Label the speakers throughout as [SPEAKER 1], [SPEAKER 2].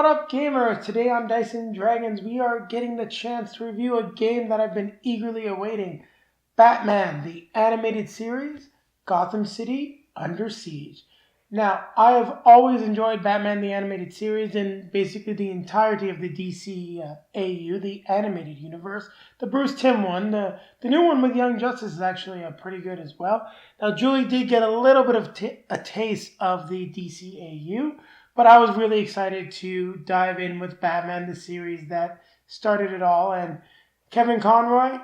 [SPEAKER 1] What up, gamers? Today on Dice and Dragons, we are getting the chance to review a game that I've been eagerly awaiting. Batman, the animated series, Gotham City, Under Siege. Now, I have always enjoyed Batman, the animated series, and basically the entirety of the DC AU, the animated universe. The Bruce Timm one, the new one with Young Justice is actually pretty good as well. Now, Julie did get a little bit of a taste of the DC AU, but I was really excited to dive in with Batman, the series that started it all. And Kevin Conroy,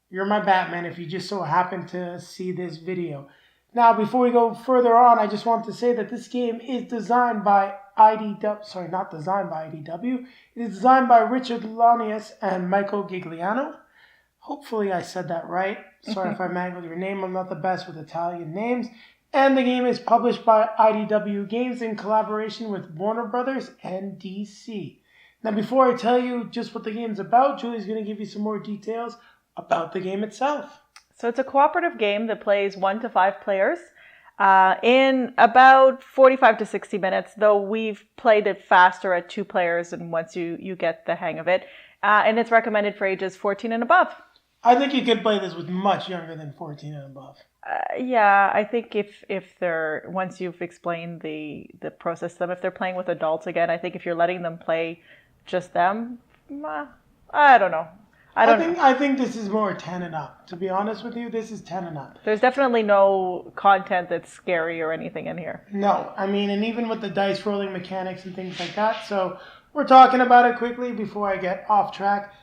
[SPEAKER 1] you're my Batman if you just so happen to see this video. Now, before we go further on, I just want to say that this game is designed by IDW. Sorry, not designed by IDW. It is designed by Richard Lonius and Michael Gigliano. Hopefully I said that right. Sorry if I mangled your name. I'm not the best with Italian names. And the game is published by IDW Games in collaboration with Warner Brothers and DC. Now, before I tell you just what the game's about, Julie's going to give you some more details about the game itself.
[SPEAKER 2] So it's a cooperative game that plays 1 to 5 players in about 45 to 60 minutes, though we've played it faster at 2 players and once you get the hang of it. And it's recommended for ages 14 and above.
[SPEAKER 1] I think you could play this with much younger than 14 and above.
[SPEAKER 2] Yeah, I think if they're, once you've explained the process to them, if they're playing with adults again, I think if you're letting them play just them, I don't know.
[SPEAKER 1] I think this is more 10 and up. To be honest with you, this is 10 and up.
[SPEAKER 2] There's definitely no content that's scary or anything in here.
[SPEAKER 1] No, I mean, and even with the dice rolling mechanics and things like that. So we're talking about it quickly before I get off track.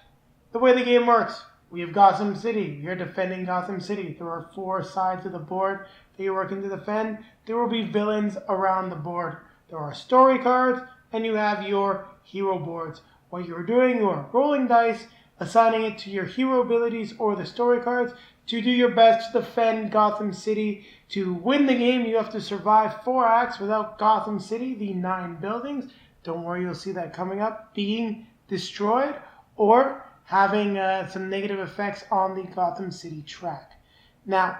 [SPEAKER 1] The way the game works, we have Gotham City. You're defending Gotham City. There are 4 sides of the board that you're working to defend. There will be villains around the board. There are story cards, and you have your hero boards. What you're doing, you're rolling dice, assigning it to your hero abilities or the story cards to do your best to defend Gotham City. To win the game, you have to survive 4 acts without Gotham City, the 9 buildings. Don't worry, you'll see that coming up, being destroyed or having some negative effects on the Gotham City track. Now,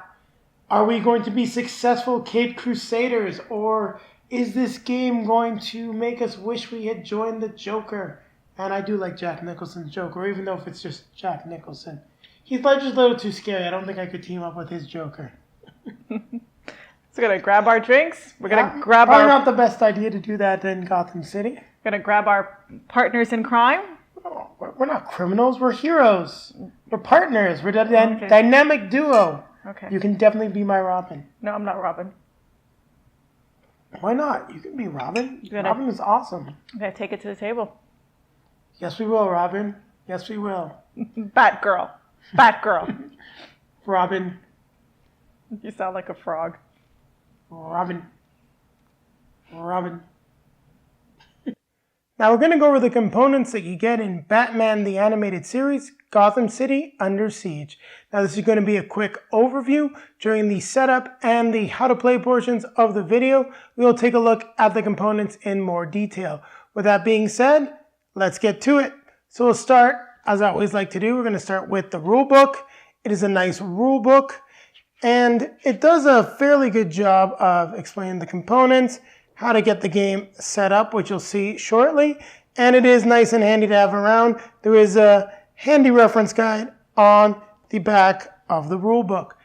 [SPEAKER 1] are we going to be successful Caped Crusaders, or is this game going to make us wish we had joined the Joker? And I do like Jack Nicholson's Joker, even though if it's just Jack Nicholson. He's like just a little too scary. I don't think I could team up with his Joker.
[SPEAKER 2] So we're going to grab our drinks. We're going to
[SPEAKER 1] grab probably not the best idea to do that in Gotham City.
[SPEAKER 2] We're going to grab our partners in crime.
[SPEAKER 1] Oh, we're not criminals. We're heroes. We're partners. We're a dynamic duo.
[SPEAKER 2] Okay.
[SPEAKER 1] You can definitely be my Robin.
[SPEAKER 2] No, I'm not Robin.
[SPEAKER 1] Why not? You can be Robin. Robin is awesome.
[SPEAKER 2] I'm going to take it to the table.
[SPEAKER 1] Yes, we will, Robin. Yes, we will.
[SPEAKER 2] Batgirl. Batgirl.
[SPEAKER 1] Robin.
[SPEAKER 2] You sound like a frog.
[SPEAKER 1] Robin. Robin. Now we're going to go over the components that you get in Batman the Animated Series, Gotham City, Under Siege. Now this is going to be a quick overview. During the setup and the how to play portions of the video, we will take a look at the components in more detail. With that being said, let's get to it. So we'll start, as I always like to do, we're going to start with the rule book. It is a nice rule book, and it does a fairly good job of explaining the components, how to get the game set up, which you'll see shortly. And it is nice and handy to have around. There is a handy reference guide on the back of the rule book.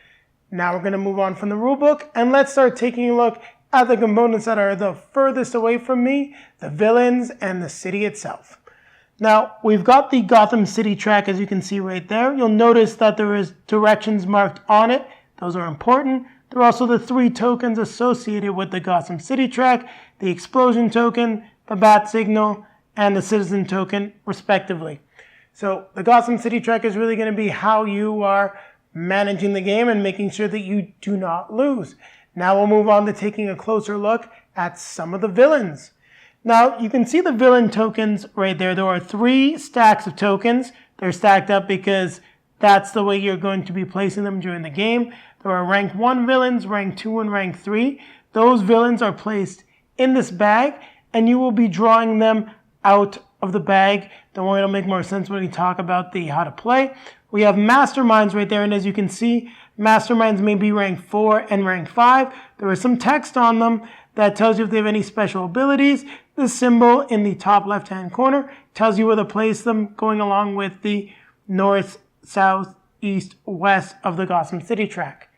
[SPEAKER 1] Now we're going to move on from the rule book, and let's start taking a look at the components that are the furthest away from me, the villains and the city itself. Now, we've got the Gotham City track, as you can see right there. You'll notice that there is directions marked on it. Those are important. There are also the 3 tokens associated with the Gotham City track, the explosion token, the bat signal, and the citizen token, respectively. So the Gotham City track is really going to be how you are managing the game and making sure that you do not lose. Now we'll move on to taking a closer look at some of the villains. Now you can see the villain tokens right there. There are 3 stacks of tokens. They're stacked up because that's the way you're going to be placing them during the game. There are rank 1 villains, rank 2, and rank 3. Those villains are placed in this bag, and you will be drawing them out of the bag. Don't worry, it'll make more sense when we talk about the how to play. We have masterminds right there, and as you can see, masterminds may be rank 4 and rank 5. There is some text on them. that tells you if they have any special abilities. The symbol in the top left-hand corner tells you where to place them, going along with the north, south, east, west of the Gotham City track.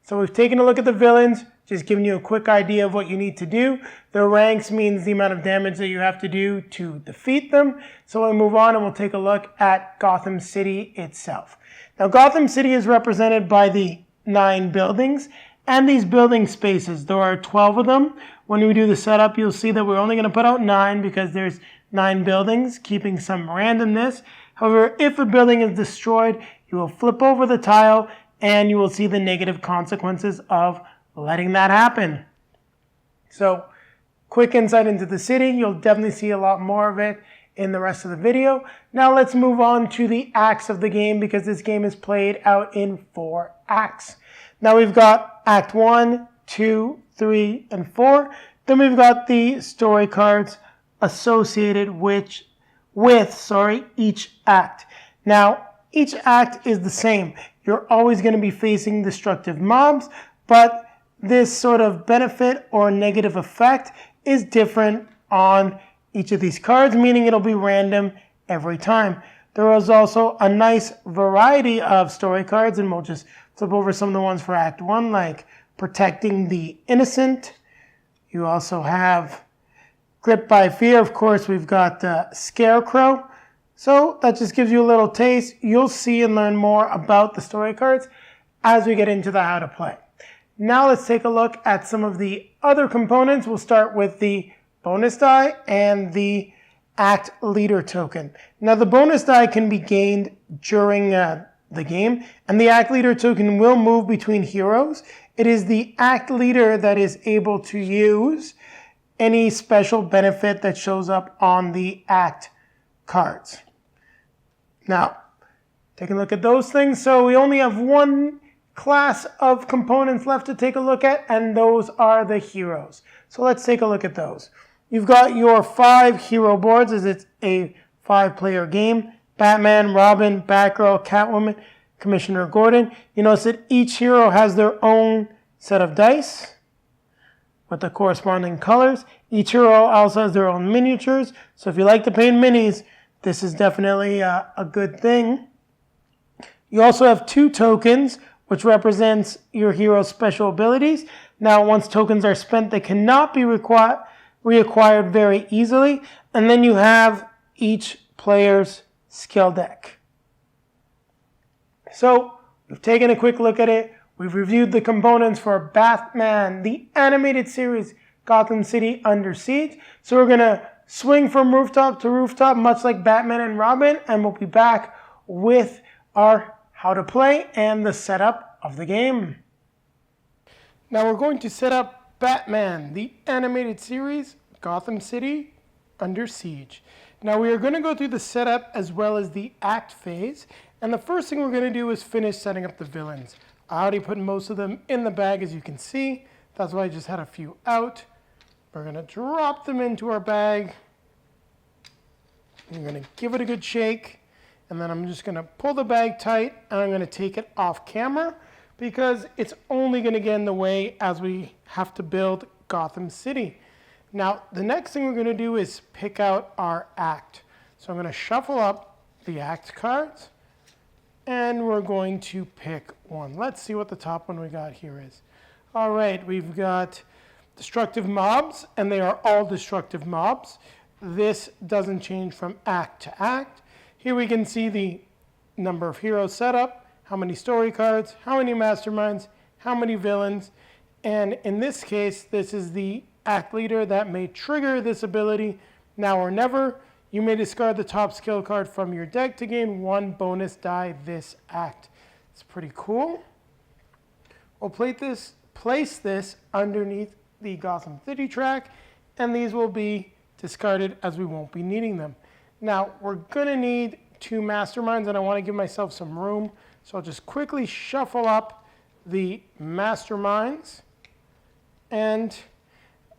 [SPEAKER 1] So we've taken a look at the villains, just giving you a quick idea of what you need to do. Their ranks means the amount of damage that you have to do to defeat them. So we'll move on and we'll take a look at Gotham City itself. Now Gotham City is represented by the 9 buildings and these building spaces. There are 12 of them. When we do the setup, you'll see that we're only going to put out 9 because there's 9 buildings, keeping some randomness. However, if a building is destroyed, you will flip over the tile and you will see the negative consequences of letting that happen. So, quick insight into the city. You'll definitely see a lot more of it in the rest of the video. Now let's move on to the acts of the game, because this game is played out in 4 acts. Now we've got Act 1, 2, 3, and 4. Then we've got the story cards associated with each act. Now, each act is the same. You're always going to be facing destructive mobs, but this sort of benefit or negative effect is different on each of these cards, meaning it'll be random every time. There is also a nice variety of story cards, and we'll just flip over some of the ones for Act 1, like Protecting the Innocent. You also have Gripped by Fear. Of course, we've got Scarecrow. So that just gives you a little taste. You'll see and learn more about the story cards as we get into the how to play. Now let's take a look at some of the other components. We'll start with the bonus die and the act leader token. Now the bonus die can be gained during the game, and the act leader token will move between heroes. It is the act leader that is able to use any special benefit that shows up on the act cards. Now, take a look at those things. So we only have one class of components left to take a look at, and those are the heroes. So let's take a look at those. You've got your 5 hero boards, as it's a 5-player game. Batman, Robin, Batgirl, Catwoman, Commissioner Gordon. You notice that each hero has their own set of dice with the corresponding colors. Each hero also has their own miniatures. So if you like to paint minis, this is definitely a good thing. You also have 2 tokens, which represents your hero's special abilities. Now, once tokens are spent, they cannot be reacquired very easily. And then you have each player's skill deck. So, we've taken a quick look at it. We've reviewed the components for Batman, the animated series, Gotham City Under Siege. So we're going to swing from rooftop to rooftop, much like Batman and Robin, and we'll be back with our how to play and the setup of the game. Now we're going to set up Batman, the animated series, Gotham City Under Siege. Now we are going to go through the setup as well as the act phase, and the first thing we're going to do is finish setting up the villains. I already put most of them in the bag, as you can see. That's why I just had a few out. We're going to drop them into our bag. I'm going to give it a good shake, and then I'm just going to pull the bag tight, and I'm going to take it off camera because it's only going to get in the way as we have to build Gotham City. Now, the next thing we're going to do is pick out our act. So I'm going to shuffle up the act cards, and we're going to pick one. Let's see what the top one we got here is. All right, we've got destructive mobs, and they are all destructive mobs. This doesn't change from act to act. Here we can see the number of heroes set up, how many story cards, how many masterminds, how many villains, and in this case, this is the act leader that may trigger this ability now or never. You may discard the top skill card from your deck to gain 1 bonus die this act. It's pretty cool. We'll place this underneath the Gotham City track, and these will be discarded as we won't be needing them. Now, we're going to need 2 masterminds, and I want to give myself some room, so I'll just quickly shuffle up the masterminds, and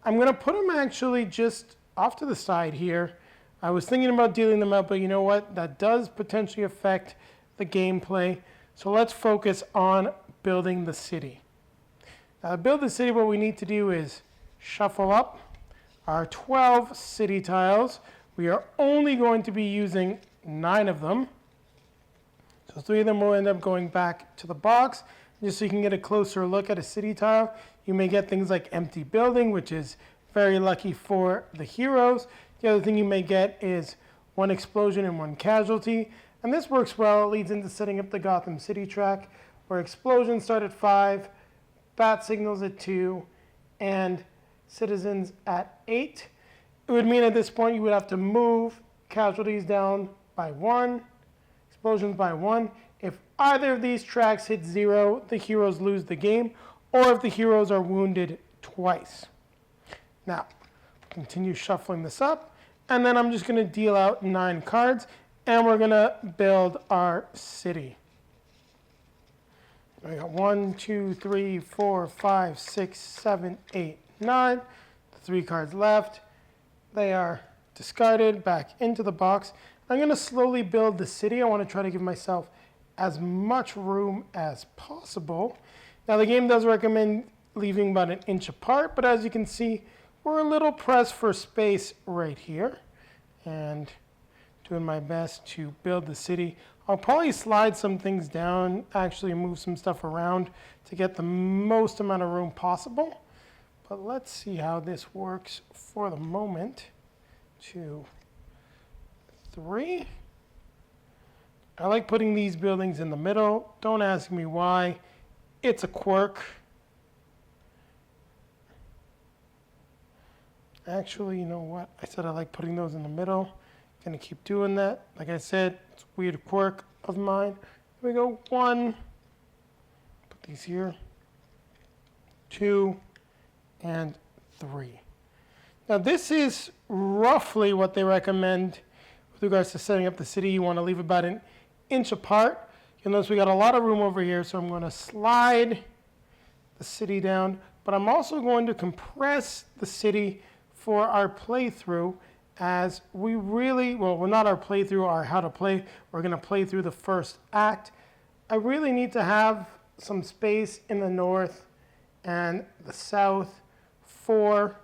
[SPEAKER 1] I'm going to put them actually just off to the side here. I was thinking about dealing them out, but you know what? That does potentially affect the gameplay. So let's focus on building the city. Now, to build the city, what we need to do is shuffle up our 12 city tiles. We are only going to be using 9 of them. So 3 of them will end up going back to the box. Just so you can get a closer look at a city tile, you may get things like empty building, which is very lucky for the heroes. The other thing you may get is 1 explosion and 1 casualty. And this works well. It leads into setting up the Gotham City track, where explosions start at 5, bat signals at 2, and citizens at 8. It would mean at this point you would have to move casualties down by 1, explosions by 1. If either of these tracks hit 0, the heroes lose the game, or if the heroes are wounded twice. Now, continue shuffling this up, and then I'm just going to deal out 9 cards, and we're going to build our city. We got 1, 2, 3, 4, 5, 6, 7, 8, 9. The 3 cards left. They are discarded back into the box. I'm going to slowly build the city. I want to try to give myself as much room as possible. Now the game does recommend leaving about 1 inch apart, but as you can see, we're a little pressed for space right here. And doing my best to build the city. I'll probably slide some things down, actually move some stuff around to get the most amount of room possible. But let's see how this works for the moment. 2, 3. I like putting these buildings in the middle. Don't ask me why. It's a quirk. Actually, you know what? I said I like putting those in the middle. Gonna keep doing that. Like I said, it's a weird quirk of mine. Here we go. 1. Put these here. 2 and 3. Now this is roughly what they recommend with regards to setting up the city. You want to leave about 1 inch apart. You'll notice we got a lot of room over here, so I'm going to slide the city down, but I'm also going to compress the city for our playthrough, as we really, well, we're not our playthrough, our how to play. We're going to play through the first act. I really need to have some space in the north and the south for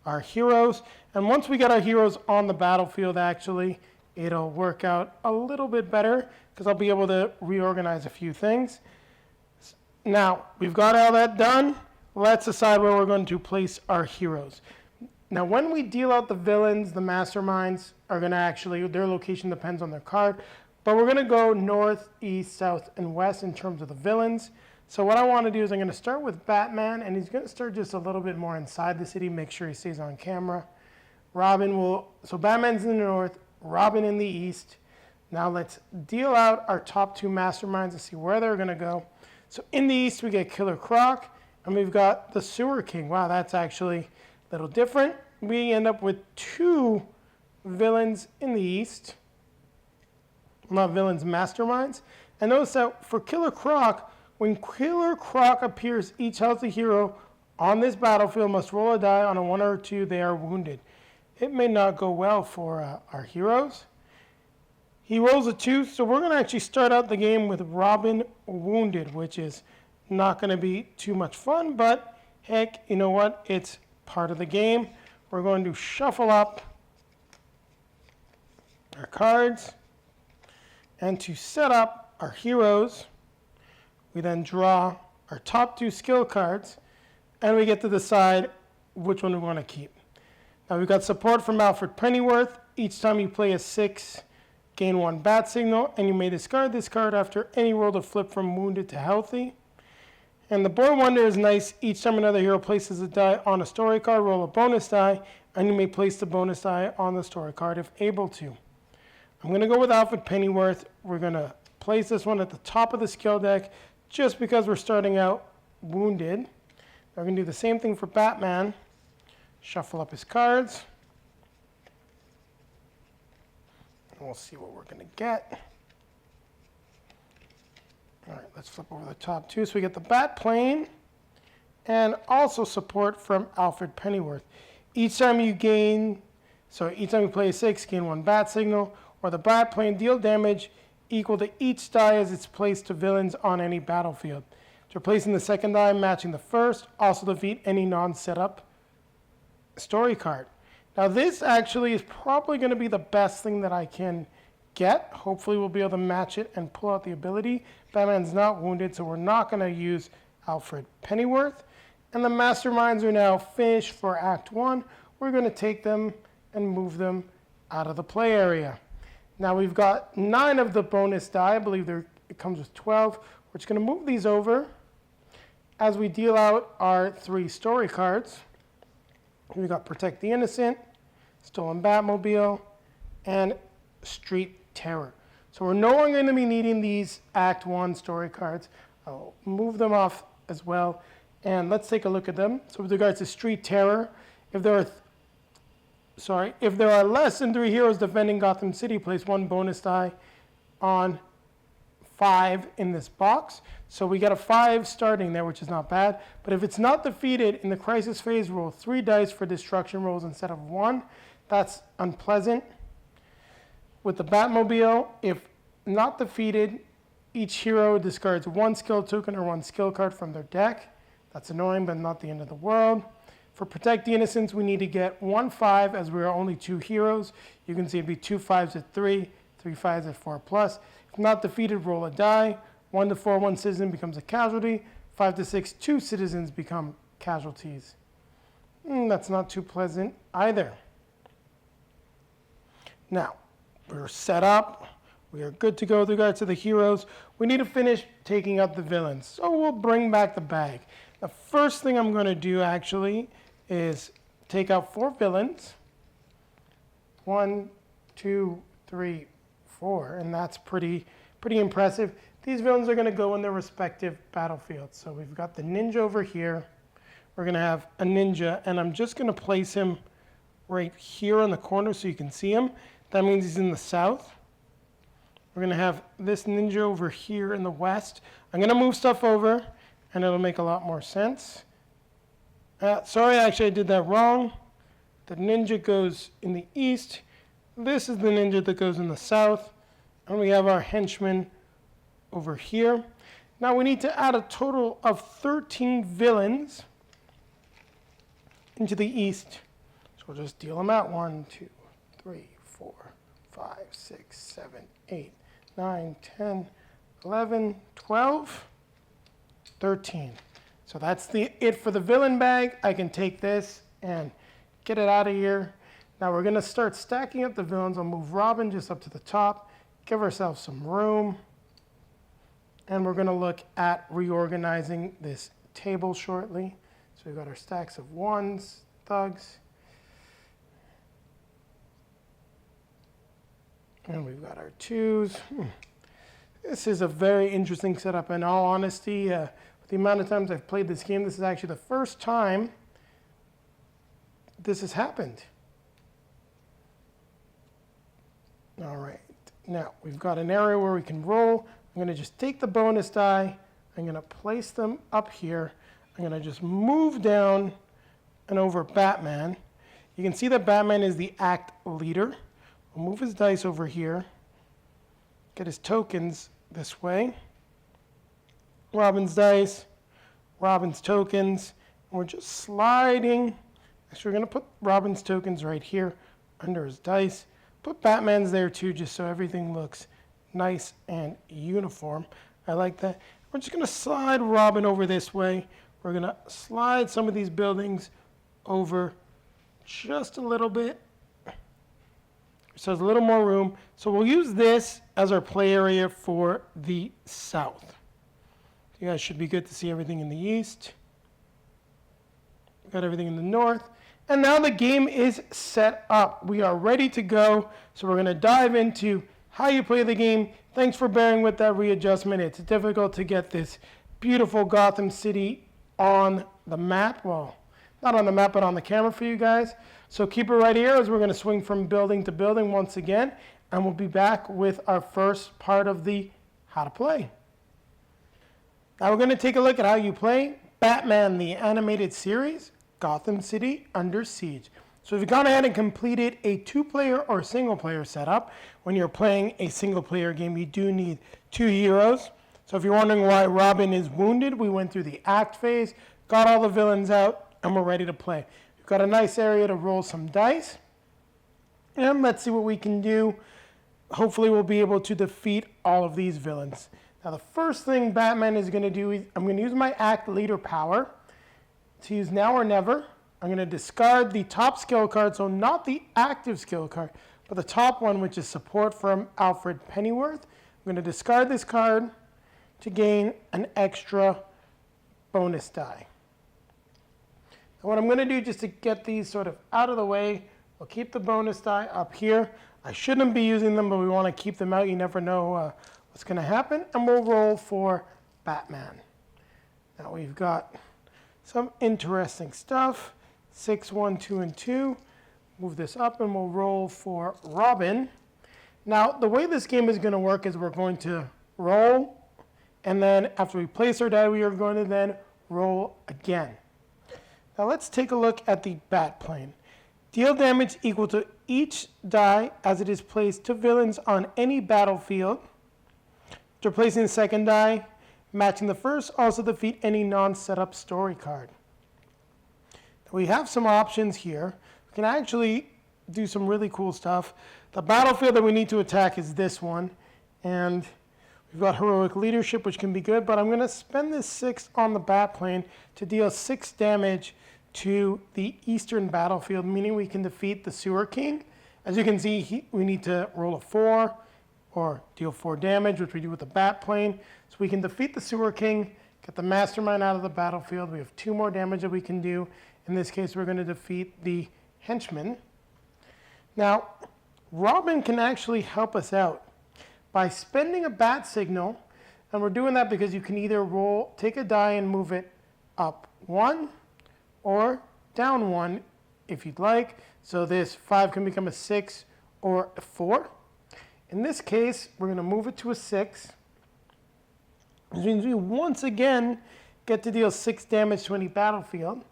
[SPEAKER 1] our heroes. And once we get our heroes on the battlefield, actually, it'll work out a little bit better because I'll be able to reorganize a few things. Now, we've got all that done. Let's decide where we're going to place our heroes. Now, when we deal out the villains, the masterminds are going to actually, their location depends on their card, but we're going to go north, east, south, and west in terms of the villains. So what I want to do is I'm going to start with Batman, and he's going to start just a little bit more inside the city, make sure he stays on camera. So Batman's in the north, Robin in the east. Now let's deal out our top 2 masterminds and see where they're going to go. So in the east, we get Killer Croc, and we've got the Sewer King. Wow, that's actually a little different. We end up with 2 villains in the east. Not villains, masterminds. And notice that for Killer Croc, when Killer Croc appears, each healthy hero on this battlefield must roll a die. On a 1 or 2, they are wounded. It may not go well for our heroes. He rolls a 2, so we're going to actually start out the game with Robin wounded, which is not going to be too much fun, but heck, you know what? It's part of the game. We're going to shuffle up our cards, and to set up our heroes, we then draw our top 2 skill cards, and we get to decide which one we want to keep. Now we've got support from Alfred Pennyworth. Each time you play a 6, gain 1 bat signal, and you may discard this card after any roll to flip from wounded to healthy. And the Boy Wonder is nice. Each time another hero places a die on a story card, roll a bonus die, and you may place the bonus die on the story card if able to. I'm going to go with Alfred Pennyworth. We're going to place this one at the top of the skill deck just because we're starting out wounded. We're going to do the same thing for Batman. Shuffle up his cards. And we'll see what we're going to get. All right, let's flip over the top 2. So we get the Bat Plane and also support from Alfred Pennyworth. Each time you play a 6, gain 1 bat signal, or the Bat Plane deal damage equal to each die as it's placed to villains on any battlefield. So replacing the second die, matching the first, also defeat any non-setup story card. Now this actually is probably going to be the best thing that I can get. Hopefully we'll be able to match it and pull out the ability. Batman's not wounded, so we're not going to use Alfred Pennyworth. And the masterminds are now finished for Act 1. We're going to take them and move them out of the play area. Now we've got 9 of the bonus die. I believe it comes with 12. We're just going to move these over as we deal out our 3 story cards. We've got Protect the Innocent, Stolen Batmobile, and Street Terror. So we're no longer going to be needing these Act 1 story cards. I'll move them off as well. And let's take a look at them. So with regards to Street Terror, if there are less than 3 heroes defending Gotham City, place 1 bonus die on 5 in this box. So we got a 5 starting there, which is not bad. But if it's not defeated in the crisis phase, roll 3 dice for destruction rolls instead of 1. That's unpleasant. With the Batmobile, if not defeated, each hero discards 1 skill token or 1 skill card from their deck. That's annoying, but not the end of the world. For Protect the Innocents, we need to get 1 5 as we are only 2 heroes. You can see it'd be 2 5s at 3, 3 5s at 4+. If not defeated, roll a die. 1 to 4, 1 citizen becomes a casualty. 5 to 6, 2 citizens become casualties. That's not too pleasant either. Now, we're set up. We are good to go with regards to the heroes. We need to finish taking out the villains. So we'll bring back the bag. The first thing I'm going to do actually is take out 4 villains. 1, 2, 3, 4, and that's pretty impressive. These villains are going to go in their respective battlefields. So we've got the ninja over here. We're going to have a ninja, and I'm just going to place him right here on the corner so you can see him. That means he's in the south. We're going to have this ninja over here in the west. I'm going to move stuff over, and it'll make a lot more sense. Sorry, actually I did that wrong. The ninja goes in the east. This is the ninja that goes in the south. And we have our henchman over here. Now we need to add a total of 13 villains into the east. So we'll just deal them out. 1, 2, 3, 4, 5, 6, 7, 8, 9, 10, 11, 12, 13. So that's it for the villain bag. I can take this and get it out of here. Now we're going to start stacking up the villains. I'll move Robin just up to the top, give ourselves some room. And we're going to look at reorganizing this table shortly. So we've got our stacks of 1s, thugs. And we've got our 2s. This is a very interesting setup. In all honesty, with the amount of times I've played this game, this is actually the first time this has happened. All right. Now, we've got an area where we can roll. I'm going to just take the bonus die. I'm going to place them up here. I'm going to just move down and over Batman. You can see that Batman is the act leader. We'll move his dice over here. Get his tokens this way. Robin's dice, Robin's tokens. And we're just sliding. Actually, we're going to put Robin's tokens right here under his dice. Put Batman's there too, just so everything looks nice and uniform. I like that. We're just going to slide Robin over this way. We're going to slide some of these buildings over just a little bit. So there's a little more room. So we'll use this as our play area for the south. You guys should be good to see everything in the east. We've got everything in the north. And now the game is set up. We are ready to go. So we're going to dive into how you play the game. Thanks for bearing with that readjustment. It's difficult to get this beautiful Gotham City on the map. Well, not on the map, but on the camera for you guys. So keep it right here as we're going to swing from building to building once again. And we'll be back with our first part of the how to play. Now we're going to take a look at how you play Batman the Animated Series, Gotham City Under Siege. So if you've gone ahead and completed a 2-player or single-player setup, when you're playing a single-player game, you do need 2 heroes. So if you're wondering why Robin is wounded, we went through the act phase, got all the villains out, and we're ready to play. We've got a nice area to roll some dice. And let's see what we can do. Hopefully we'll be able to defeat all of these villains. Now the first thing Batman is going to do is I'm going to use my Act Leader power to use Now or Never. I'm going to discard the top skill card, so not the active skill card, but the top one, which is Support from Alfred Pennyworth. I'm going to discard this card to gain an extra bonus die. Now what I'm going to do just to get these sort of out of the way, we'll keep the bonus die up here. I shouldn't be using them, but we want to keep them out. You never know what's going to happen. And we'll roll for Batman. Now we've got some interesting stuff. 6, 1, 2, and 2. Move this up and we'll roll for Robin. Now the way this game is going to work is we're going to roll, and then after we place our die, we are going to then roll again. Now let's take a look at the bat plane. Deal damage equal to each die as it is placed to villains on any battlefield. After placing the second die, matching the first, also defeat any non-setup story card. Now we have some options here. We can actually do some really cool stuff. The battlefield that we need to attack is this one, and we've got Heroic Leadership, which can be good, but I'm going to spend this 6 on the bat plane to deal 6 damage to the eastern battlefield, meaning we can defeat the Sewer King. As you can see, we need to roll a 4 or deal 4 damage, which we do with the bat plane. So we can defeat the Sewer King, get the Mastermind out of the battlefield. We have 2 more damage that we can do. In this case, we're going to defeat the Henchman. Now, Robin can actually help us out by spending a bat signal, and we're doing that because you can either take a die and move it up 1, or down 1 if you'd like. So this 5 can become a 6 or a 4. In this case, we're going to move it to a 6. Which means we once again get to deal 6 damage to any battlefield,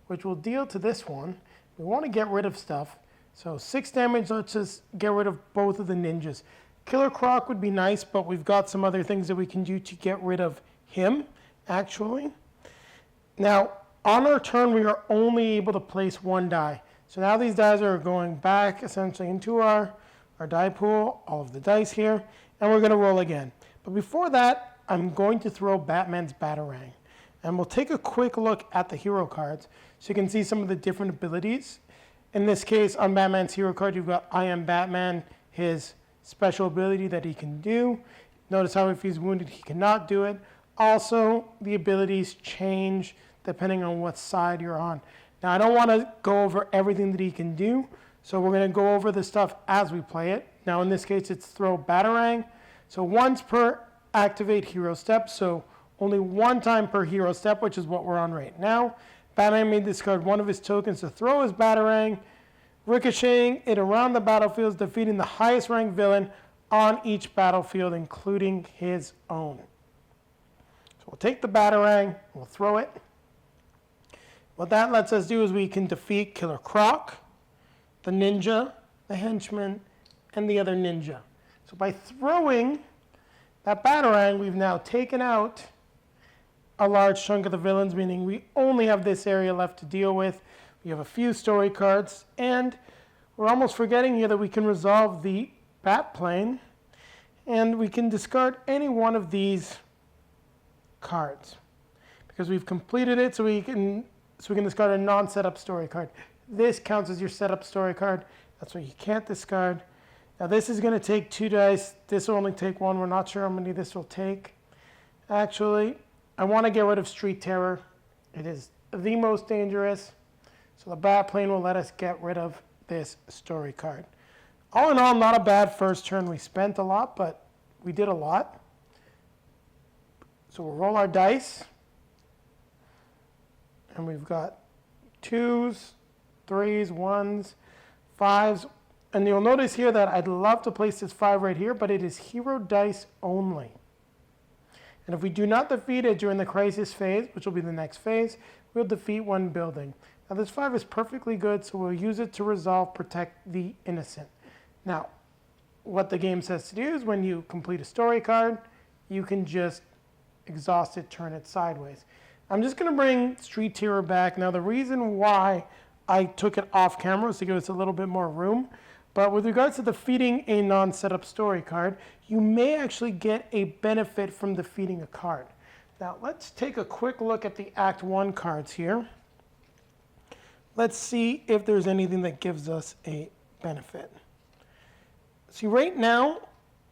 [SPEAKER 1] which will deal to this one. We want to get rid of stuff. So 6 damage lets us get rid of both of the ninjas. Killer Croc would be nice, but we've got some other things that we can do to get rid of him, actually. Now, on our turn, we are only able to place 1 die. So now these dice are going back essentially into our die pool, all of the dice here, and we're going to roll again. But before that, I'm going to throw Batman's Batarang. And we'll take a quick look at the hero cards so you can see some of the different abilities. In this case, on Batman's hero card, you've got I Am Batman, his special ability that he can do. Notice how if he's wounded, he cannot do it. Also, the abilities change depending on what side you're on. Now, I don't want to go over everything that he can do, so we're going to go over the stuff as we play it. Now, in this case, it's throw Batarang. So once per activate hero step, so only 1 time per hero step, which is what we're on right now. Batman may discard 1 of his tokens to throw his Batarang, ricocheting it around the battlefields, defeating the highest ranked villain on each battlefield, including his own. So we'll take the Batarang, we'll throw it. What that lets us do is we can defeat Killer Croc, the ninja, the henchman, and the other ninja. So by throwing that Batarang, we've now taken out a large chunk of the villains, meaning we only have this area left to deal with. We have a few story cards, and we're almost forgetting here that we can resolve the bat plane, and we can discard any one of these cards because we've completed it, so we can discard a non-setup story card. This counts as your setup story card. That's what you can't discard. Now this is going to take 2 dice. This will only take 1. We're not sure how many this will take. Actually, I want to get rid of Street Terror. It is the most dangerous. So the bat plane will let us get rid of this story card. All in all, not a bad first turn. We spent a lot, but we did a lot. So we'll roll our dice. And we've got 2s, 3s, 1s, 5s. And you'll notice here that I'd love to place this 5 right here, but it is hero dice only. And if we do not defeat it during the crisis phase, which will be the next phase, we'll defeat 1 building. Now this 5 is perfectly good, so we'll use it to resolve Protect the Innocent. Now, what the game says to do is when you complete a story card, you can just exhaust it, turn it sideways. I'm just going to bring Street Terror back. Now the reason why I took it off camera to give us a little bit more room. But with regards to defeating a non-setup story card, you may actually get a benefit from defeating a card. Now let's take a quick look at the Act 1 cards here. Let's see if there's anything that gives us a benefit. See, right now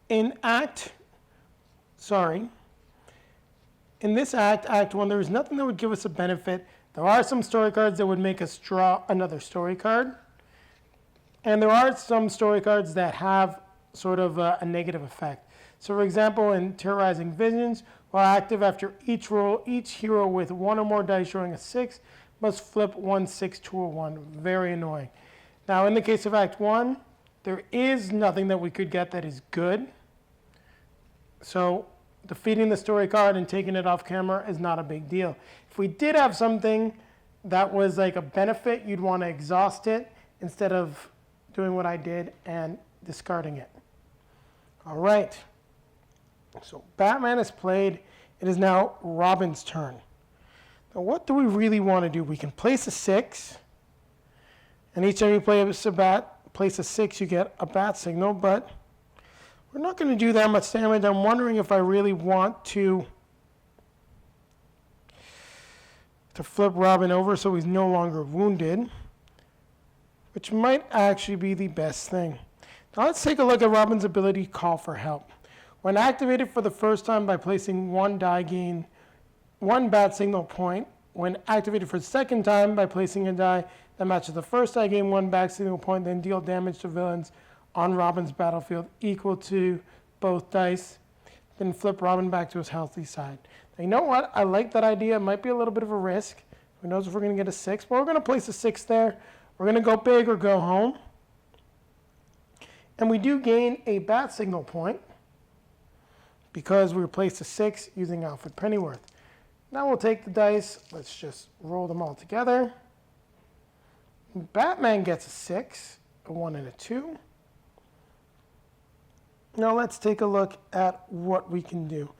[SPEAKER 1] in this Act 1, there is nothing that would give us a benefit. There are some story cards that would make us draw another story card. And there are some story cards that have sort of a negative effect. So for example, in Terrorizing Visions, while active after each roll, each hero with one or more dice showing a 6 must flip 1 6 to a 1. Very annoying. Now in the case of Act 1, there is nothing that we could get that is good. So defeating the story card and taking it off camera is not a big deal. If we did have something that was like a benefit, you'd want to exhaust it instead of doing what I did and discarding it. All right. So Batman is played. It is now Robin's turn. Now what do we really want to do? We can place a 6. And each time you place a 6, you get a bat signal. But we're not going to do that much damage. I'm wondering if I really want to flip Robin over so he's no longer wounded, which might actually be the best thing. Now let's take a look at Robin's ability, Call for Help. When activated for the first time by placing one die, gain 1 bat signal point. When activated for the second time by placing a die that matches the first die, gain 1 bat signal point, then deal damage to villains on Robin's battlefield equal to both dice. Then flip Robin back to his healthy side. Now, you know what? I like that idea. It might be a little bit of a risk. Who knows if we're going to get a 6, but we're going to place a 6 there. We're going to go big or go home. And we do gain a bat signal point because we replaced a 6 using Alfred Pennyworth. Now we'll take the dice. Let's just roll them all together. Batman gets a 6, a 1, and a 2. Now let's take a look at what we can do.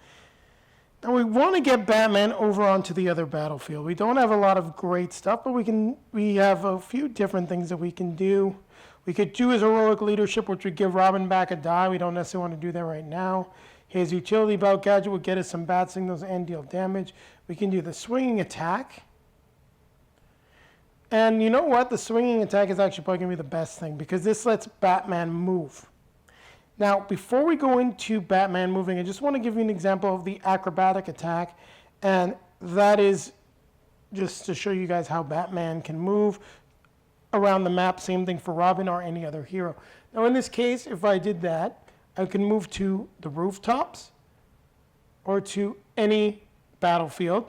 [SPEAKER 1] Now we want to get Batman over onto the other battlefield. We don't have a lot of great stuff, but we have a few different things that we can do. We could do his heroic leadership, which would give Robin back a die. We don't necessarily want to do that right now. His utility belt gadget would get us some bat signals and deal damage. We can do the swinging attack. And you know what? The swinging attack is actually probably going to be the best thing because this lets Batman move. Now, before we go into Batman moving, I just want to give you an example of the acrobatic attack. And that is just to show you guys how Batman can move around the map. Same thing for Robin or any other hero. Now, in this case, if I did that, I can move to the rooftops or to any battlefield.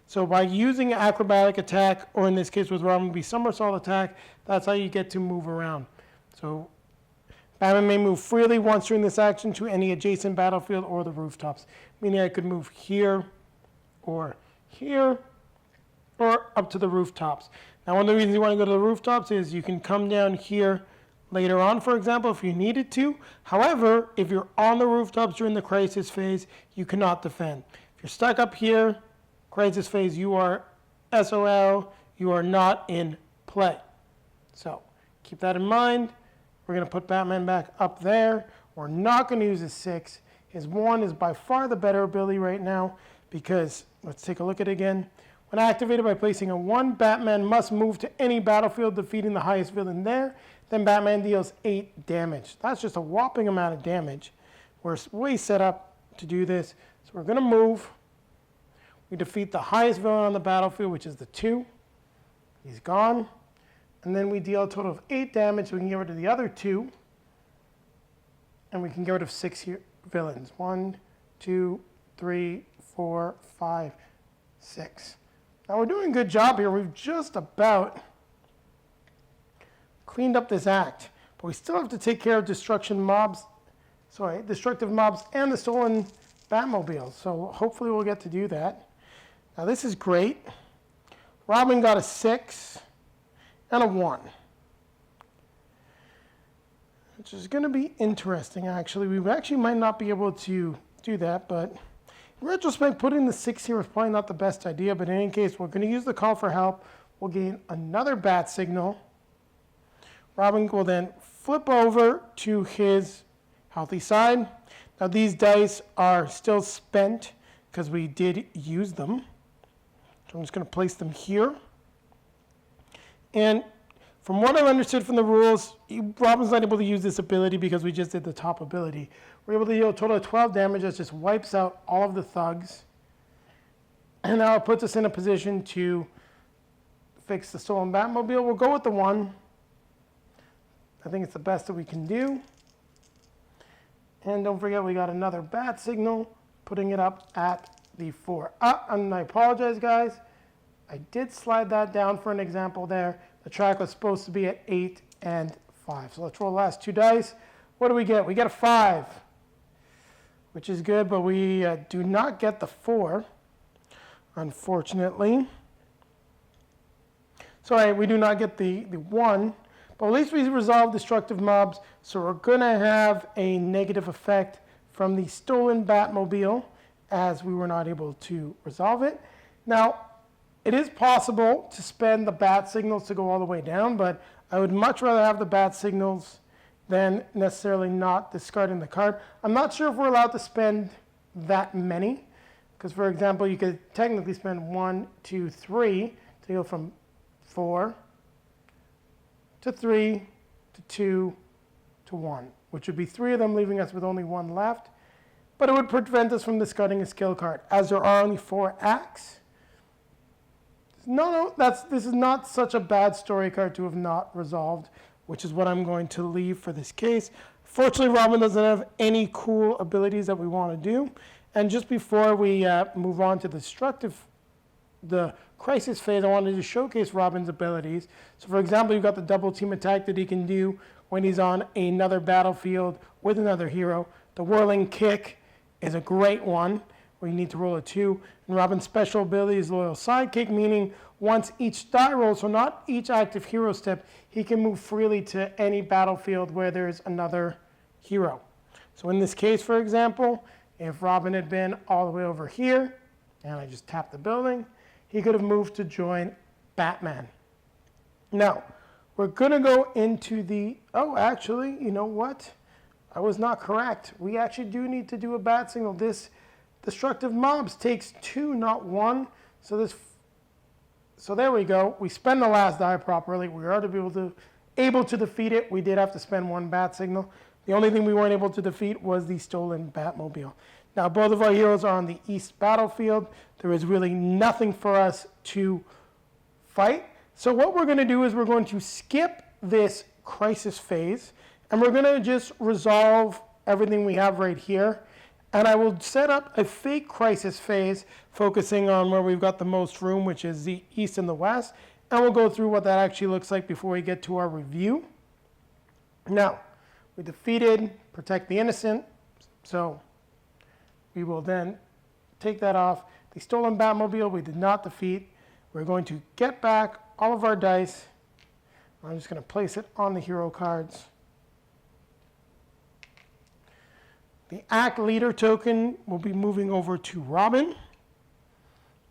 [SPEAKER 1] So by using an acrobatic attack, or in this case with Robin, would be somersault attack, that's how you get to move around. So Batman may move freely once during this action to any adjacent battlefield or the rooftops, meaning I could move here or up to the rooftops. Now, one of the reasons you want to go to the rooftops is you can come down here later on, for example, if you needed to. However, if you're on the rooftops during the crisis phase, you cannot defend. If you're stuck up here, crisis phase, you are SOL, you are not in play. So keep that in mind. We're going to put Batman back up there. We're not going to use his 6. His 1 is by far the better ability right now because, let's take a look at it again. When activated by placing a 1, Batman must move to any battlefield, defeating the highest villain there. Then Batman deals 8 damage. That's just a whopping amount of damage. We're way set up to do this. So we're going to move. We defeat the highest villain on the battlefield, which is the 2. He's gone. And then we deal a total of 8 damage, so we can get rid of the other 2. And we can get rid of 6 villains. 1, 2, 3, 4, 5, 6. Now we're doing a good job here. We've just about cleaned up this act. But we still have to take care of destructive mobs and the stolen Batmobiles. So hopefully we'll get to do that. Now this is great. Robin got a 6. And a 1, which is going to be interesting, actually. We actually might not be able to do that, but in retrospect, putting the 6 here is probably not the best idea, but in any case, we're going to use the call for help. will gain another bat signal. Robin will then flip over to his healthy side. Now these dice are still spent because we did use them. So I'm just going to place them here. And from what I've understood from the rules, Robin's not able to use this ability because we just did the top ability. We're able to deal a total of 12 damage that just wipes out all of the thugs. And now it puts us in a position to fix the stolen Batmobile. We'll go with the 1. I think it's the best that we can do. And don't forget, we got another bat signal, putting it up at the 4. And I apologize, guys. I did slide that down for an example there. The track was supposed to be at 8 and 5. So let's roll the last 2 dice. What do we get? We get a 5, which is good, but we do not get the 4, unfortunately. Sorry, we do not get the 1. But at least we resolved destructive mobs, so we're going to have a negative effect from the stolen Batmobile, as we were not able to resolve it. Now, it is possible to spend the bat signals to go all the way down, but I would much rather have the bat signals than necessarily not discarding the card. I'm not sure if we're allowed to spend that many, because, for example, you could technically spend 1, 2, 3 to go from 4 to 3 to 2 to 1, which would be 3 of them, leaving us with only 1 left. But it would prevent us from discarding a skill card, as there are only 4 acts. This is not such a bad story card to have not resolved, which is what I'm going to leave for this case. Fortunately, Robin doesn't have any cool abilities that we want to do. And just before we move on to the crisis phase, I wanted to showcase Robin's abilities. So for example, you've got the double team attack that he can do when he's on another battlefield with another hero. The whirling kick is a great one where you need to roll a 2. And Robin's special ability is loyal sidekick, meaning once each die roll, so not each active hero step, he can move freely to any battlefield where there's another hero. So in this case, for example, if Robin had been all the way over here, and I just tapped the building, he could have moved to join Batman. Now, we're going to go into the... Oh, actually, you know what? I was not correct. We actually do need to do a bat signal. This destructive mobs takes 2, not 1. So there we go. We spend the last die properly. We are able to defeat it. We did have to spend 1 bat signal. The only thing we weren't able to defeat was the stolen Batmobile. Now, both of our heroes are on the east battlefield. There is really nothing for us to fight. So what we're going to do is we're going to skip this crisis phase, and we're going to just resolve everything we have right here. And I will set up a fake crisis phase, focusing on where we've got the most room, which is the east and the west. And we'll go through what that actually looks like before we get to our review. Now, we defeated Protect the Innocent, so we will then take that off. The stolen Batmobile we did not defeat. We're going to get back all of our dice. I'm just going to place it on the hero cards. The Act Leader token will be moving over to Robin.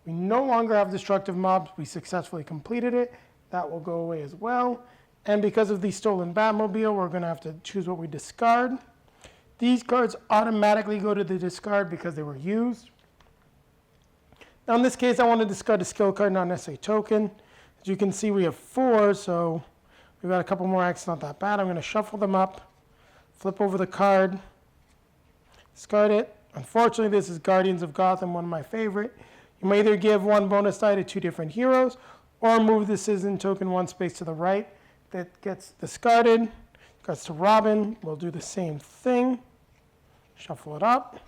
[SPEAKER 1] We no longer have destructive mobs. We successfully completed it. That will go away as well. And because of the stolen Batmobile, we're going to have to choose what we discard. These cards automatically go to the discard because they were used. Now in this case, I want to discard a skill card, not necessarily a token. As you can see, we have 4, so we've got a couple more acts, not that bad. I'm going to shuffle them up, flip over the card, discard it. Unfortunately, this is Guardians of Gotham, one of my favorite. You may either give 1 bonus die to 2 different heroes, or move the citizen token 1 space to the right. That gets discarded. Goes to Robin. We'll do the same thing. Shuffle it up.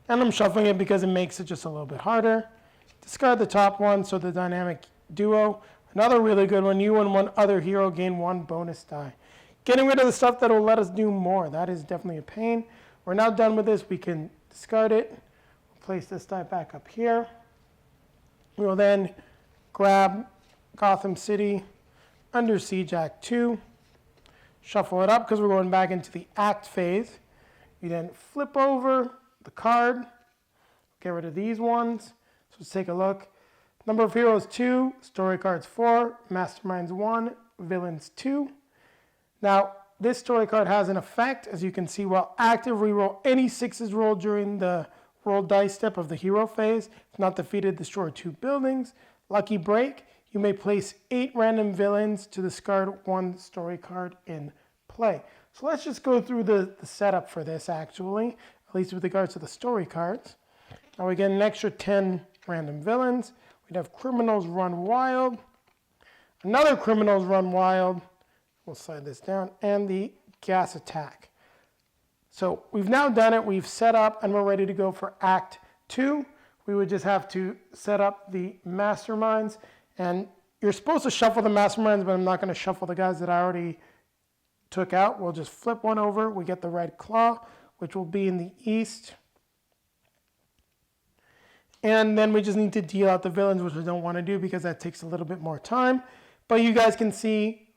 [SPEAKER 1] And I'm shuffling it because it makes it just a little bit harder. Discard the top one, so the dynamic duo. Another really good one. You and 1 other hero gain 1 bonus die. Getting rid of the stuff that will let us do more. That is definitely a pain. We're now done with this. We can discard it. Place this die back up here. We will then grab Gotham City Under Siege Act 2. Shuffle it up because we're going back into the act phase. You then flip over the card. Get rid of these ones. So let's take a look. Number of heroes 2, story cards 4, masterminds 1, villains 2. Now, this story card has an effect. As you can see, while active, reroll any 6s rolled during the roll dice step of the hero phase. If not defeated, destroy 2 buildings. Lucky break, you may place 8 random villains to discard 1 story card in play. So let's just go through the setup for this, actually, at least with regards to the story cards. Now we get an extra 10 random villains. We'd have Criminals Run Wild, another Criminals Run Wild, we'll slide this down, and the Gas Attack. So we've now done it, we've set up, and we're ready to go for Act 2. We would just have to set up the masterminds, and you're supposed to shuffle the masterminds, but I'm not going to shuffle the guys that I already took out. We'll just flip one over. We get the Red Claw, which will be in the east. And then we just need to deal out the villains, which I don't want to do because that takes a little bit more time. But you guys can see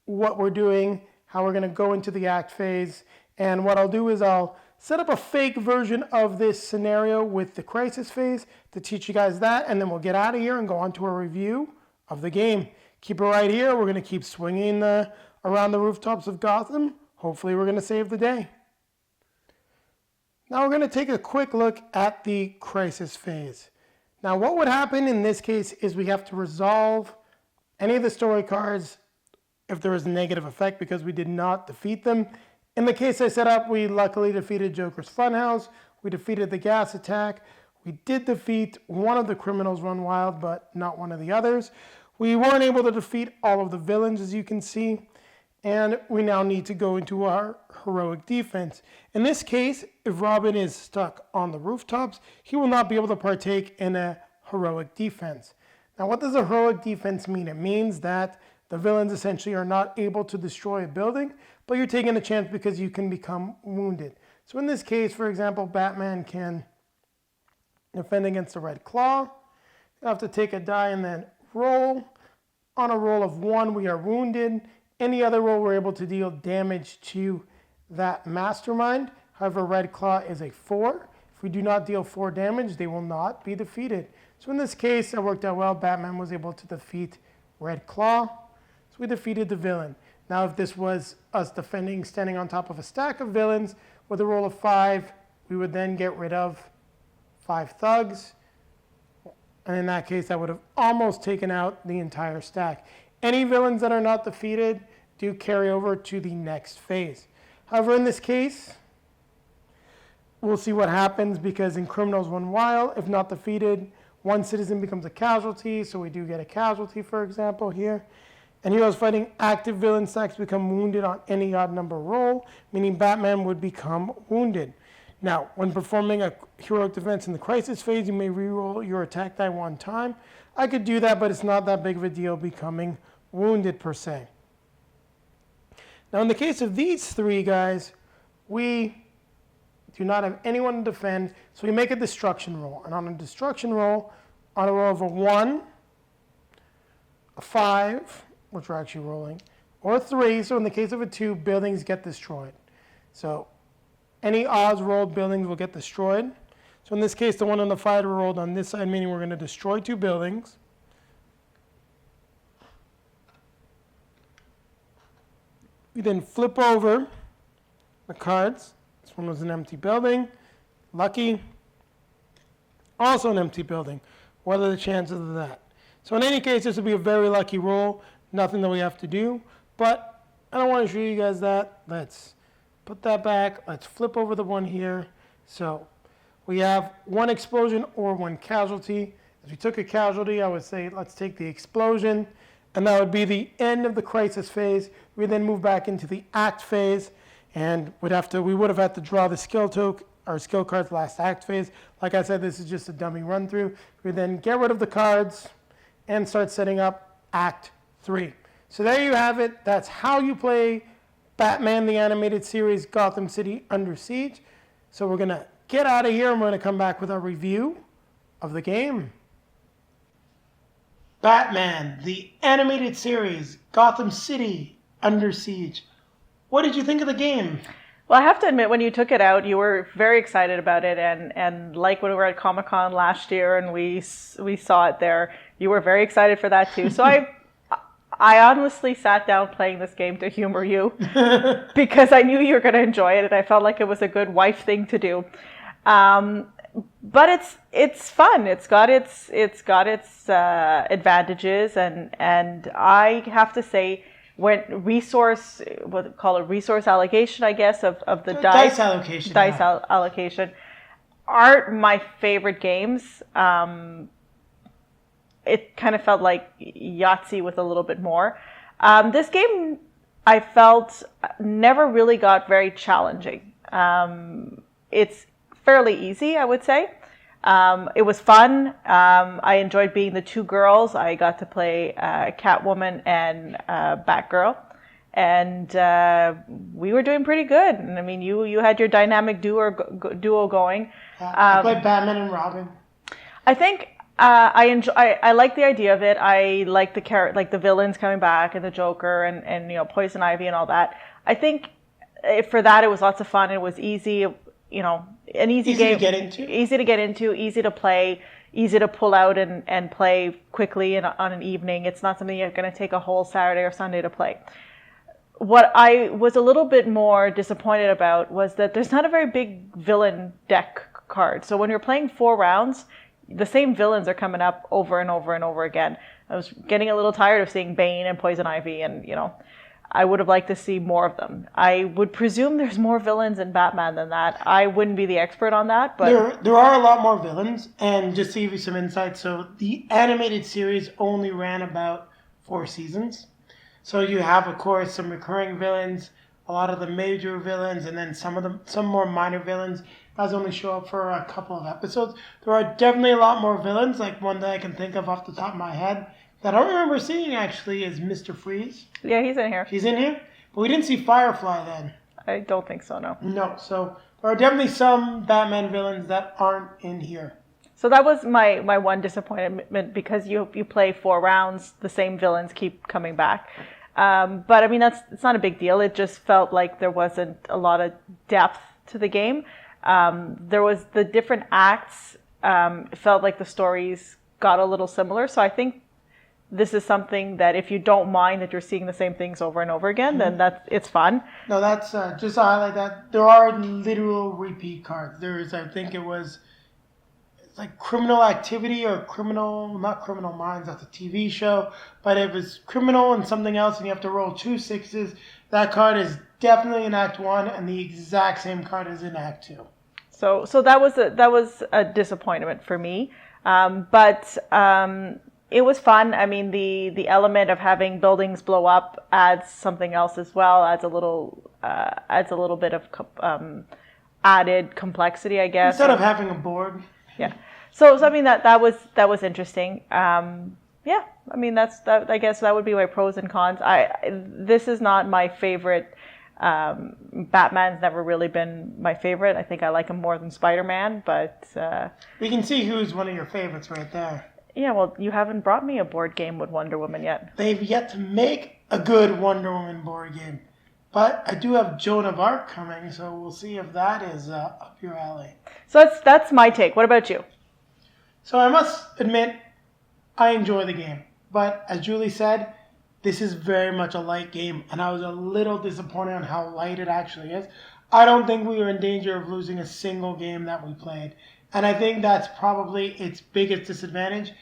[SPEAKER 1] what we're doing, how we're going to go into the act phase. And what I'll do is I'll set up a fake version of this scenario with the crisis phase to teach you guys that. And then we'll get out of here and go on to a review of the game. Keep it right here. We're going to keep swinging around the rooftops of Gotham. Hopefully we're going to save the day. Now we're going to take a quick look at the crisis phase. Now what would happen in this case is we have to resolve any of the story cards if there is a negative effect because we did not defeat them. In the case I set up, we luckily defeated Joker's Funhouse. We defeated the Gas Attack. We did defeat one of the Criminals Run Wild, but not one of the others. We weren't able to defeat all of the villains, as you can see. And we now need to go into our heroic defense. In this case, if Robin is stuck on the rooftops, he will not be able to partake in a heroic defense. Now, what does a heroic defense mean? It means that the villains essentially are not able to destroy a building, but you're taking a chance because you can become wounded. So in this case, for example, Batman can defend against the Red Claw. You have to take a die and then roll. On a roll of 1, we are wounded. Any other roll, we're able to deal damage to that mastermind. However, Red Claw is a 4. If we do not deal 4 damage, they will not be defeated. So in this case, it worked out well. Batman was able to defeat Red Claw. So we defeated the villain. Now, if this was us defending, standing on top of a stack of villains with a roll of 5, we would then get rid of 5 thugs. And in that case, that would have almost taken out the entire stack. Any villains that are not defeated do carry over to the next phase. However, in this case, we'll see what happens because in Criminals Run Wild, if not defeated, 1 citizen becomes a casualty. So we do get a casualty, for example, here. And heroes fighting active villain stacks become wounded on any odd number roll, meaning Batman would become wounded. Now, when performing a heroic defense in the crisis phase, you may reroll your attack die 1 time. I could do that, but it's not that big of a deal becoming wounded per se. Now, in the case of these 3 guys, we do not have anyone to defend, so we make a destruction roll. And on a destruction roll, on a roll of a 1, a 5, which we're actually rolling, or a 3, so in the case of a 2, buildings get destroyed. So any odds rolled buildings will get destroyed. So in this case, the 1 on the 5 rolled on this side, meaning we're going to destroy 2 buildings. We then flip over the cards. This one was an empty building. Lucky. Also an empty building. What are the chances of that? So in any case, this would be a very lucky roll. Nothing that we have to do. But I don't want to show you guys that. Let's put that back. Let's flip over the 1 here. So we have 1 explosion or 1 casualty. If we took a casualty, I would say let's take the explosion. And that would be the end of the crisis phase. We then move back into the act phase, and we would have had to draw the skill cards last act phase. Like I said, this is just a dummy run through. We then get rid of the cards and start setting up Act 3. So there you have it. That's how you play Batman the Animated Series Gotham City Under Siege. So we're going to get out of here and we're going to come back with our review of the game. Batman, the Animated Series, Gotham City, Under Siege. What did you think of the game?
[SPEAKER 2] Well, I have to admit, when you took it out, you were very excited about it, and like when we were at Comic-Con last year and we saw it there, You were very excited for that too. So I honestly sat down playing this game to humor you because I knew you were going to enjoy it, and I felt like it was a good wife thing to do. But it's fun. It's got its advantages, and I have to say, when resource allocation, I guess, of the dice allocation aren't my favorite games. It kind of felt like Yahtzee with a little bit more. This game, I felt, never really got very challenging. It's fairly easy, I would say. It was fun. I enjoyed being the two girls. I got to play Catwoman and Batgirl. And we were doing pretty good. And I mean, you had your dynamic duo going.
[SPEAKER 1] I played Batman and Robin.
[SPEAKER 2] I think I like the idea of it. I like the villains coming back and the Joker and Poison Ivy and all that. I think for that it was lots of fun. It was easy, an easy game, easy to get into, easy to play, easy to pull out and play quickly on an evening. It's not something you're going to take a whole Saturday or Sunday to play. What I was a little bit more disappointed about was that there's not a very big villain deck card. So when you're playing 4 rounds, the same villains are coming up over and over and over again. I was getting a little tired of seeing Bane and Poison Ivy, and I would have liked to see more of them. I would presume there's more villains in Batman than that. I wouldn't be the expert on that, but
[SPEAKER 1] there are a lot more villains. And just to give you some insight, so the animated series only ran about 4 seasons. So you have, of course, some recurring villains, a lot of the major villains, and then some more minor villains. Guys only show up for a couple of episodes. There are definitely a lot more villains, like one that I can think of off the top of my head that I don't remember seeing actually is Mr. Freeze.
[SPEAKER 2] Yeah, he's in here.
[SPEAKER 1] He's in here? But we didn't see Firefly then.
[SPEAKER 2] I don't think so, no.
[SPEAKER 1] No, so there are definitely some Batman villains that aren't in here.
[SPEAKER 2] So that was my one disappointment, because you play 4 rounds, the same villains keep coming back. But I mean, it's not a big deal. It just felt like there wasn't a lot of depth to the game. There was the different acts. It felt like the stories got a little similar. So I think this is something that if you don't mind that you're seeing the same things over and over again, then it's fun.
[SPEAKER 1] No, that's just to highlight that there are literal repeat cards. There is, I think it's like Criminal Activity or not Criminal Minds. That's a TV show, but it was Criminal and something else, and you have to roll 2 6s. That card is definitely in Act 1, and the exact same card is in Act 2.
[SPEAKER 2] So that was a disappointment for me, but it was fun. I mean, the element of having buildings blow up adds something else as well. Adds a little bit of added complexity, I guess.
[SPEAKER 1] Instead of having a board.
[SPEAKER 2] Yeah. So I mean that was interesting. Yeah. I mean I guess that would be my pros and cons. This is not my favorite. Batman's never really been my favorite. I think I like him more than Spider-Man, but
[SPEAKER 1] we can see who's one of your favorites right there.
[SPEAKER 2] Yeah, well, you haven't brought me a board game with Wonder Woman yet.
[SPEAKER 1] They've yet to make a good Wonder Woman board game. But I do have Joan of Arc coming, so we'll see if that is up your alley.
[SPEAKER 2] So that's my take. What about you?
[SPEAKER 1] So I must admit, I enjoy the game. But as Julie said, this is very much a light game, and I was a little disappointed on how light it actually is. I don't think we were in danger of losing a single game that we played. And I think that's probably its biggest disadvantage.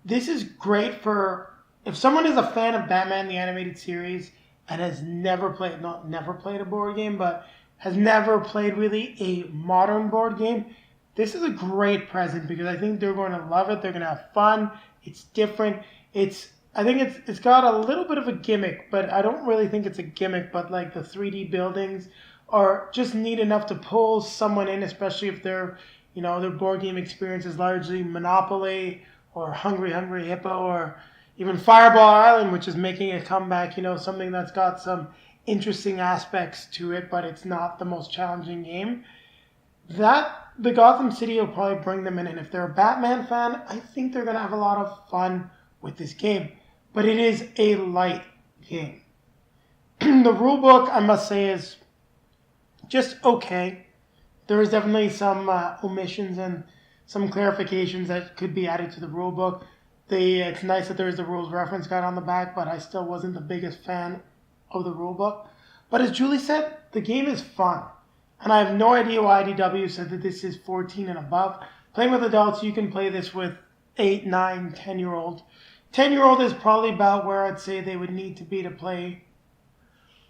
[SPEAKER 1] This is great for, if someone is a fan of Batman the Animated Series and has never played a board game, but has never played really a modern board game, this is a great present because I think they're going to love it. They're going to have fun. It's different. I think it's got a little bit of a gimmick, but I don't really think it's a gimmick, but like the 3D buildings are just neat enough to pull someone in, especially if their board game experience is largely Monopoly or Hungry Hungry Hippo or even Fireball Island, which is making a comeback, something that's got some interesting aspects to it, but it's not the most challenging game. The Gotham City will probably bring them in, and if they're a Batman fan, I think they're going to have a lot of fun with this game. But it is a light game. The rulebook, I must say, is just okay. There is definitely some omissions and some clarifications that could be added to the rulebook. It's nice that there is the rules reference guide on the back, but I still wasn't the biggest fan of the rule book. But as Julie said, the game is fun. And I have no idea why IDW said that this is 14 and above. Playing with adults, you can play this with 8, 9, 10-year-old. 10-year-old is probably about where I'd say they would need to be to play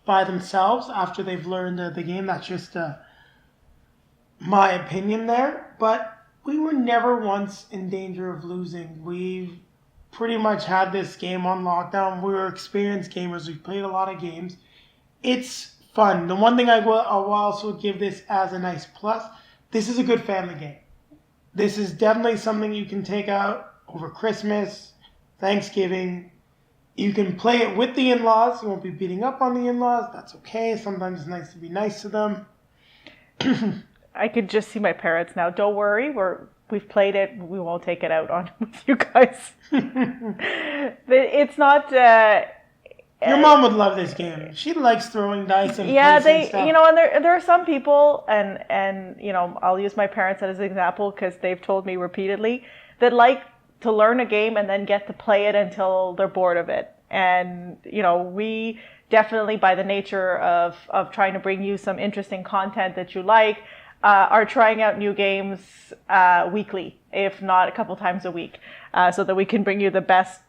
[SPEAKER 1] by themselves after they've learned the game. That's just my opinion there. But we were never once in danger of losing. We've pretty much had this game on lockdown. We were experienced gamers. We've played a lot of games. It's fun. The one thing I'll also give this as a nice plus, this is a good family game. This is definitely something you can take out over Christmas, Thanksgiving. You can play it with the in-laws. You won't be beating up on the in-laws. That's okay. Sometimes it's nice to be nice to them.
[SPEAKER 2] I could just see my parents now. Don't worry, we've played it. We won't take it out on with you guys. It's not.
[SPEAKER 1] Your mom would love this game. She likes throwing dice and
[SPEAKER 2] placing
[SPEAKER 1] stuff.
[SPEAKER 2] And there are some people, and I'll use my parents as an example because they've told me repeatedly that like to learn a game and then get to play it until they're bored of it. And we definitely, by the nature of trying to bring you some interesting content that you like, are trying out new games weekly, if not a couple times a week, so that we can bring you the best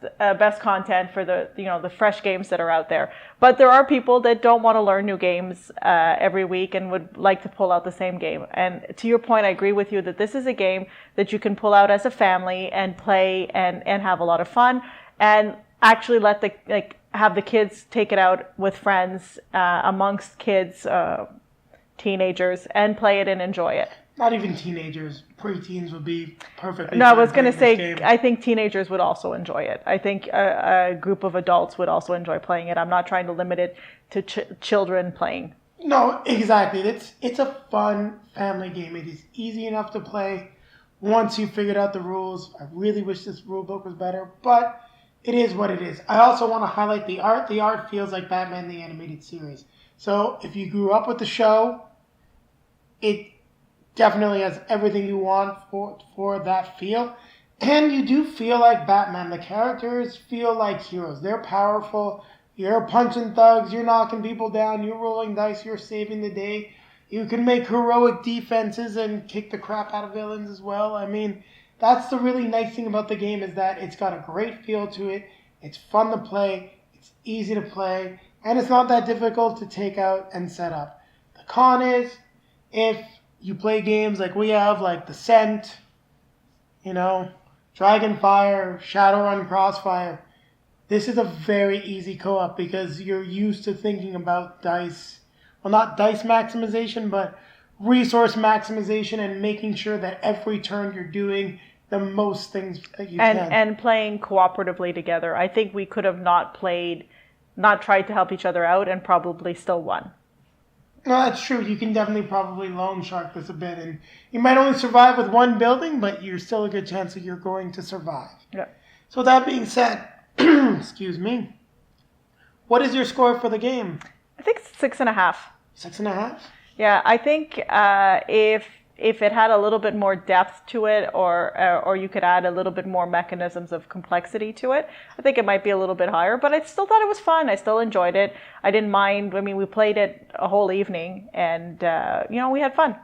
[SPEAKER 2] content for the fresh games that are out there. But there are people that don't want to learn new games every week and would like to pull out the same game. And to your point, I agree with you that this is a game that you can pull out as a family and play and have a lot of fun, and actually have the kids take it out with friends, amongst kids, teenagers, and play it and enjoy it.
[SPEAKER 1] Not even teenagers. Pre-teens would be perfectly
[SPEAKER 2] No,
[SPEAKER 1] fine
[SPEAKER 2] I was going to say,
[SPEAKER 1] game.
[SPEAKER 2] I think teenagers would also enjoy it. I think a group of adults would also enjoy playing it. I'm not trying to limit it to children playing.
[SPEAKER 1] No, exactly. It's a fun family game. It is easy enough to play once you've figured out the rules. I really wish this rule book was better, but it is what it is. I also want to highlight the art. The art feels like Batman the Animated Series. So if you grew up with the show, it definitely has everything you want for that feel. And you do feel like Batman. The characters feel like heroes. They're powerful. You're punching thugs. You're knocking people down. You're rolling dice. You're saving the day. You can make heroic defenses and kick the crap out of villains as well. I mean, that's the really nice thing about the game, is that it's got a great feel to it. It's fun to play. It's easy to play. And it's not that difficult to take out and set up. The con is, if you play games like we have, like Descent, Dragonfire, Shadowrun Crossfire, this is a very easy co-op because you're used to thinking about dice. Well, not dice maximization, but resource maximization and making sure that every turn you're doing the most things that you can.
[SPEAKER 2] And playing cooperatively together. I think we could have not tried to help each other out and probably still won.
[SPEAKER 1] No, that's true. You can definitely probably loan shark this a bit, and you might only survive with one building, but you're still a good chance that you're going to survive.
[SPEAKER 2] Yeah. So
[SPEAKER 1] that being said, excuse me, what is your score for the game?
[SPEAKER 2] I think 6.5.
[SPEAKER 1] 6.5?
[SPEAKER 2] Yeah, I think if it had a little bit more depth to it, or you could add a little bit more mechanisms of complexity to it, I think it might be a little bit higher. But I still thought it was fun. I still enjoyed it. I didn't mind. I mean, we played it a whole evening, and we had fun.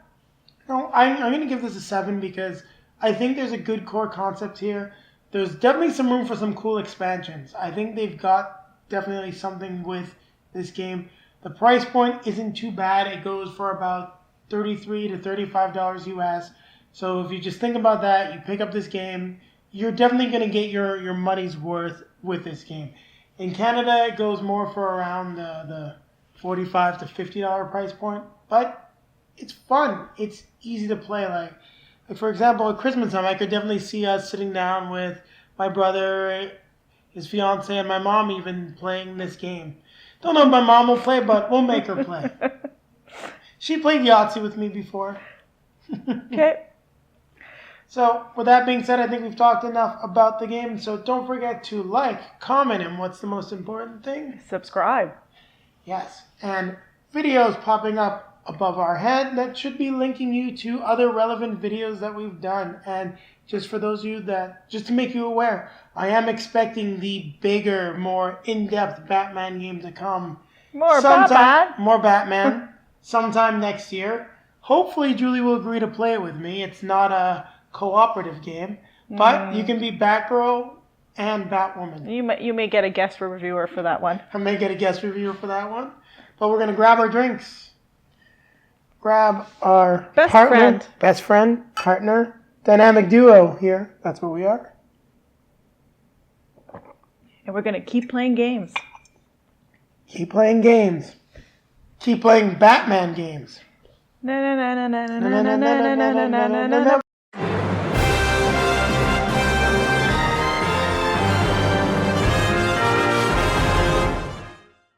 [SPEAKER 1] No, I'm going to give this a 7 because I think there's a good core concept here. There's definitely some room for some cool expansions. I think they've got definitely something with this game. The price point isn't too bad. It goes for about $33 to $35 US. So if you just think about that, you pick up this game, you're definitely going to get your money's worth with this game. In Canada, it goes more for around the $45 to $50 price point, but it's fun. It's easy to play. Like for example, at Christmas time, I could definitely see us sitting down with my brother, his fiance, and my mom even playing this game. Don't know if my mom will play, but we'll make her play. She played Yahtzee with me before.
[SPEAKER 2] Okay.
[SPEAKER 1] So, with that being said, I think we've talked enough about the game. So, don't forget to like, comment, and what's the most important thing?
[SPEAKER 2] Subscribe.
[SPEAKER 1] Yes. And videos popping up above our head that should be linking you to other relevant videos that we've done. And just for those of you just to make you aware, I am expecting the bigger, more in-depth Batman game to come.
[SPEAKER 2] More Batman.
[SPEAKER 1] More Batman. Sometime next year. Hopefully Julie will agree to play it with me. It's not a cooperative game, but you can be Batgirl and Batwoman.
[SPEAKER 2] You may get a guest reviewer for that one.
[SPEAKER 1] I may get a guest reviewer for that one. But we're going to grab our drinks. Grab our best friend, partner, dynamic duo here. That's what we are.
[SPEAKER 2] And we're going to keep playing games.
[SPEAKER 1] Keep playing games. Keep playing Batman games.